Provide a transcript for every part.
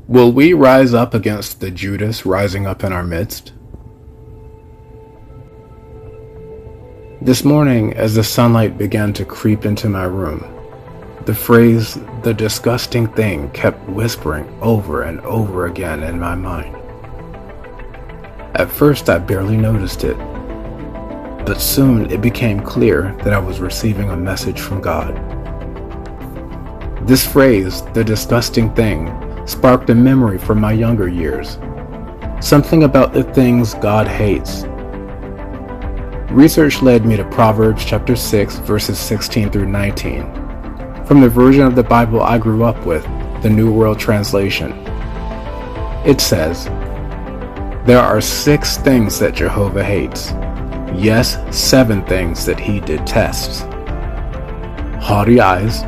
Will we rise up against the Judas rising up in our midst? This morning, as the sunlight began to creep into my room, the phrase, "the disgusting thing," kept whispering over and over again in my mind. At first, I barely noticed it, but soon it became clear that I was receiving a message from God. This phrase, "the disgusting thing," sparked a memory from my younger years, something about the things God hates. Research led me to Proverbs chapter 6, verses 16 through 19, from the version of the Bible I grew up with, the New World Translation. It says, "There are 6 things that Jehovah hates, yes, 7 things that he detests: haughty eyes,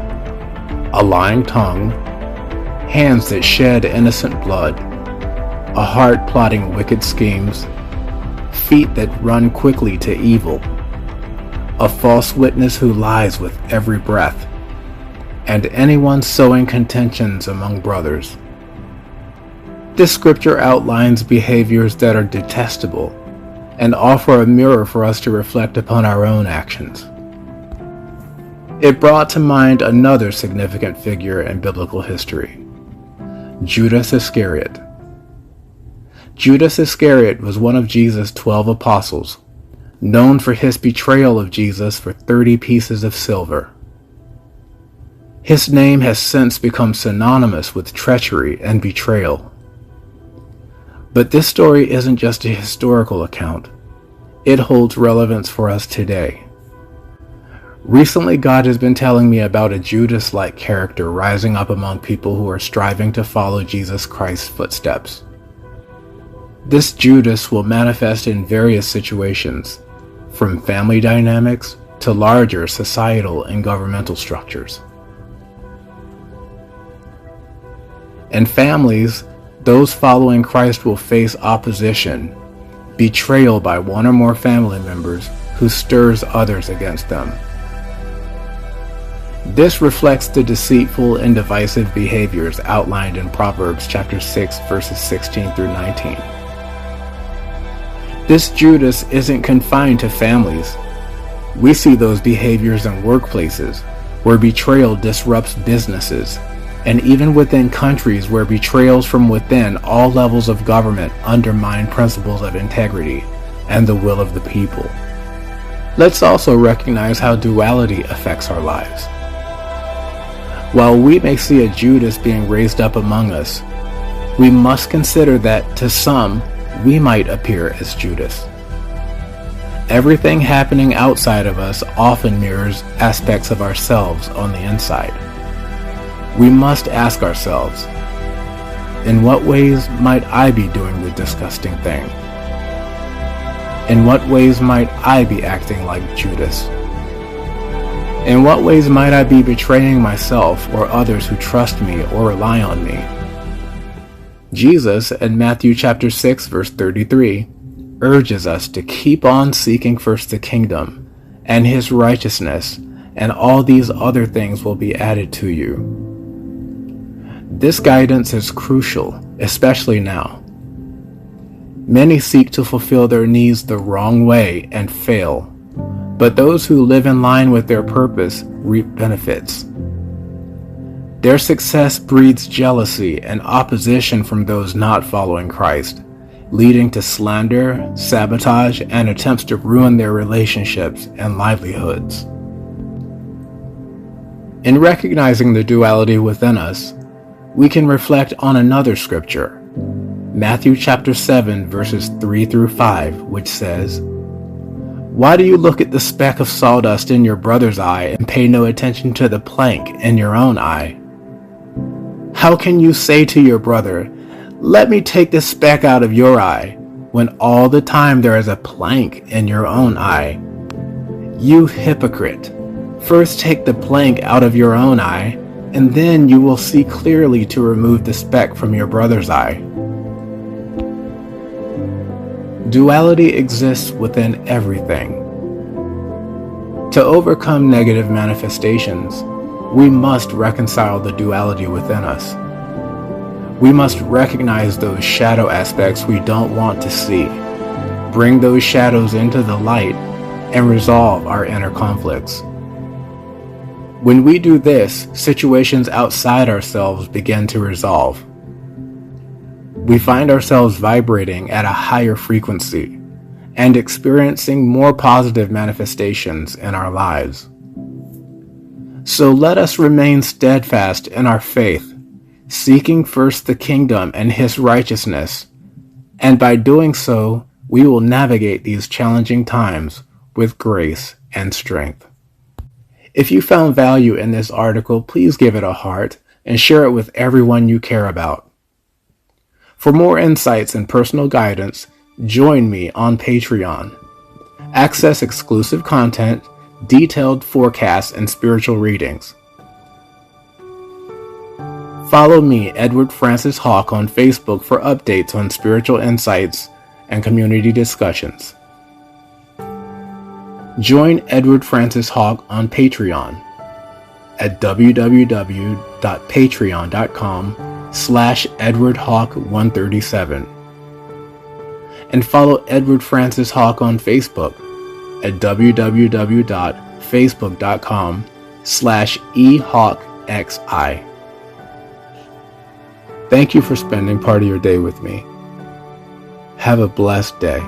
a lying tongue, hands that shed innocent blood, a heart plotting wicked schemes, feet that run quickly to evil, a false witness who lies with every breath, and anyone sowing contentions among brothers." This scripture outlines behaviors that are detestable and offer a mirror for us to reflect upon our own actions. It brought to mind another significant figure in biblical history, Judas Iscariot. Judas Iscariot was one of Jesus' 12 apostles, known for his betrayal of Jesus for 30 pieces of silver. His name has since become synonymous with treachery and betrayal. But this story isn't just a historical account. It holds relevance for us today. Recently, God has been telling me about a Judas-like character rising up among people who are striving to follow Jesus Christ's footsteps. This Judas will manifest in various situations, from family dynamics to larger societal and governmental structures. In families, those following Christ will face opposition, betrayal by one or more family members who stirs others against them. This reflects the deceitful and divisive behaviors outlined in Proverbs chapter 6, verses 16 through 19. This Judas isn't confined to families. We see those behaviors in workplaces, where betrayal disrupts businesses, and even within countries where betrayals from within all levels of government undermine principles of integrity and the will of the people. Let's also recognize how duality affects our lives. While we may see a Judas being raised up among us, we must consider that to some, we might appear as Judas. Everything happening outside of us often mirrors aspects of ourselves on the inside. We must ask ourselves, in what ways might I be doing the disgusting thing? In what ways might I be acting like Judas? In what ways might I be betraying myself or others who trust me or rely on me? Jesus, in Matthew chapter 6, verse 33, urges us to keep on seeking first the kingdom and his righteousness, and all these other things will be added to you. This guidance is crucial, especially now. Many seek to fulfill their needs the wrong way and fail, but those who live in line with their purpose reap benefits. Their success breeds jealousy and opposition from those not following Christ, leading to slander, sabotage, and attempts to ruin their relationships and livelihoods. In recognizing the duality within us, we can reflect on another scripture, Matthew chapter 7, verses 3 through 5, which says, "Why do you look at the speck of sawdust in your brother's eye and pay no attention to the plank in your own eye? How can you say to your brother, 'Let me take the speck out of your eye,' when all the time there is a plank in your own eye? You hypocrite! First take the plank out of your own eye, and then you will see clearly to remove the speck from your brother's eye." Duality exists within everything. To overcome negative manifestations, we must reconcile the duality within us. We must recognize those shadow aspects we don't want to see, bring those shadows into the light, and resolve our inner conflicts. When we do this, situations outside ourselves begin to resolve. We find ourselves vibrating at a higher frequency and experiencing more positive manifestations in our lives. So let us remain steadfast in our faith, seeking first the kingdom and His righteousness, and by doing so, we will navigate these challenging times with grace and strength. If you found value in this article, please give it a heart and share it with everyone you care about. For more insights and personal guidance, join me on Patreon. Access exclusive content, detailed forecasts, and spiritual readings. Follow me, Edward Francis Hawk, on Facebook for updates on spiritual insights and community discussions. Join Edward Francis Hawk on Patreon at www.patreon.com/EdwardHawk137 and follow Edward Francis Hawk on Facebook at www.facebook.com/ehawkxi. Thank you for spending part of your day with me. Have a blessed day.